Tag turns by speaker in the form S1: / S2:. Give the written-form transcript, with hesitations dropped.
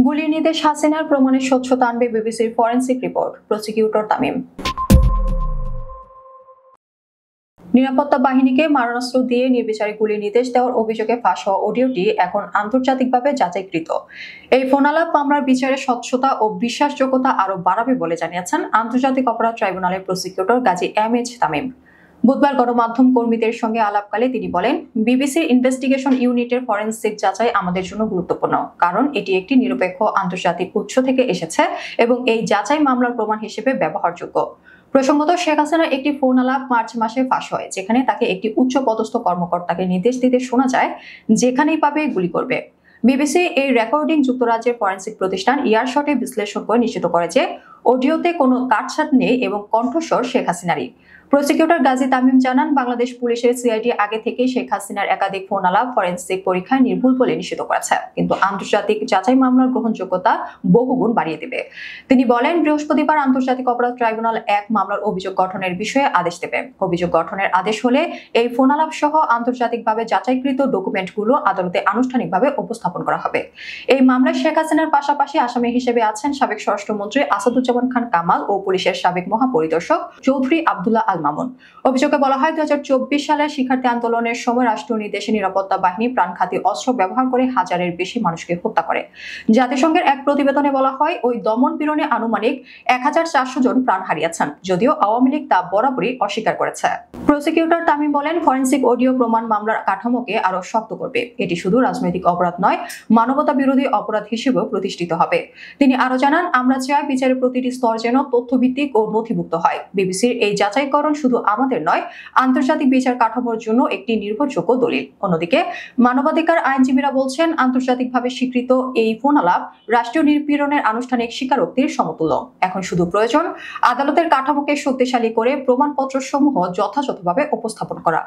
S1: গুলির নির্দেশ হাসিনার প্রমাণের স্বচ্ছতা আনবে বিবিসির ফরেনসিক রিপোর্ট, প্রসিকিউটর তামিম। নিরাপত্তা বাহিনীকে মারণাস্ত্র দিয়ে নির্বিচারে গুলির নির্দেশ দেওয়ার অভিযোগে ফাঁস হওয়া অডিওটি এখন আন্তর্জাতিকভাবে যাচাইকৃত। এই ফোনালাপ মামলার বিচারের স্বচ্ছতা ও বিশ্বাসযোগ্যতা আরও বাড়াবে বলে জানিয়েছেন আন্তর্জাতিক অপরাধ ট্রাইব্যুনালের প্রসিকিউটর গাজী এম.এইচ. তামিম। বুধবার গণমাধ্যম কর্মীদের সঙ্গে আলাপকালে তিনি বলেন, বিবিসির ইনভেস্টিগেশন ইউনিটের ফরেনসিক যাচাই আমাদের জন্য গুরুত্বপূর্ণ, কারণ এটি একটি নিরপেক্ষ আন্তর্জাতিক উৎস থেকে এসেছে এবং এই যাচাই মামলার প্রমাণ হিসেবে ব্যবহারযোগ্য। প্রসঙ্গত, শেখ হাসিনার একটি ফোন আলাপ মার্চ মাসে ফাঁস হয়, যেখানে তাকে একটি উচ্চপদস্থ কর্মকর্তাকে নির্দেশ দিতে শোনা যায় যেখানেই পাবে গুলি করবে। বিবিসি এই রেকর্ডিং যুক্তরাজ্যের ফরেনসিক প্রতিষ্ঠান ইয়ারশটে বিশ্লেষণ করে নিশ্চিত করে যে অডিওতে কোনো কাটছাঁট নেই এবং কণ্ঠস্বর শেখ হাসিনারই। প্রসিকিউটর গাজী তামিম জানান, বাংলাদেশ পুলিশের সিআইডি আগে থেকে শেখ হাসিনার একাধিক ফোন আলাপ ফরেনসিক পরীক্ষায় নির্ভুল বলে নিশ্চিত করেছে, কিন্তু আন্তর্জাতিক যাচাই মামলার গ্রহণযোগ্যতা বহুগুণ বাড়িয়ে দেবে। তিনি বলেন, বৃহস্পতিবার আন্তর্জাতিক অপরাধ ট্রাইব্যুনাল এক মামলার অভিযোগ গঠনের বিষয়ে আদেশ দেবে। অভিযোগ গঠনের আদেশ হলে এই ফোন আলাপ সহ আন্তর্জাতিকভাবে যাচাইকৃত ডকুমেন্টগুলো আদালতে আনুষ্ঠানিকভাবে উপস্থাপন করা হবে। এই মামলায় শেখ হাসিনার পাশাপাশি আসামি হিসেবে আছেন সাবেক স্বরাষ্ট্রমন্ত্রী আসাদুজ্জামান খান কামাল ও পুলিশের সাবেক মহাপরিদর্শক চৌধুরী আব্দুল্লাহ আল মামুন। অভিযোগে বলা হয়, 2024 সালে শিক্ষার্থী আন্দোলনের সময় রাষ্ট্রীয় নির্দেশে নিরাপত্তা বাহিনী প্রাণঘাতী অস্ত্র ব্যবহার করে হাজারের বেশি মানুষকে হত্যা করে। জাতিসংঘের এক প্রতিবেদনে বলা হয়, ওই দমন পীড়নে আনুমানিক 1400 জন প্রাণ হারিয়েছেন, যদিও আওয়ামী লীগ তা বরাবরই অস্বীকার করেছে। প্রসিকিউটর তামিম বলেন, ফরেনসিক অডিও প্রমাণ মামলার কাঠামোকে আরো শক্ত করবে। এটি শুধু রাজনৈতিক অপরাধ নয়, মানবতা বিরোধী অপরাধ হিসেবেও প্রতিষ্ঠিত হবে। তিনি আরো জানান, আমরা চাই বিচারের প্রতিটি স্তর যেন তথ্যভিত্তিক ও নথিভুক্ত হয়। বিবিসির এই যাচাইকরণ শুধু আমাদের নয়, আন্তর্জাতিক বিচার কাঠামোর জন্য একটি নির্ভরযোগ্য দলিল। অন্যদিকে মানবাধিকার আইনজীবীরা বলছেন, আন্তর্জাতিকভাবে স্বীকৃত এই ফোন আলাপ রাষ্ট্রীয় নিপীড়নের আনুষ্ঠানিক স্বীকারোক্তির সমতুল্য। এখন শুধু প্রয়োজন আদালতের কাঠামোকে শক্তিশালী করে প্রমাণপত্র সমূহ যথাযথভাবে উপস্থাপন করা।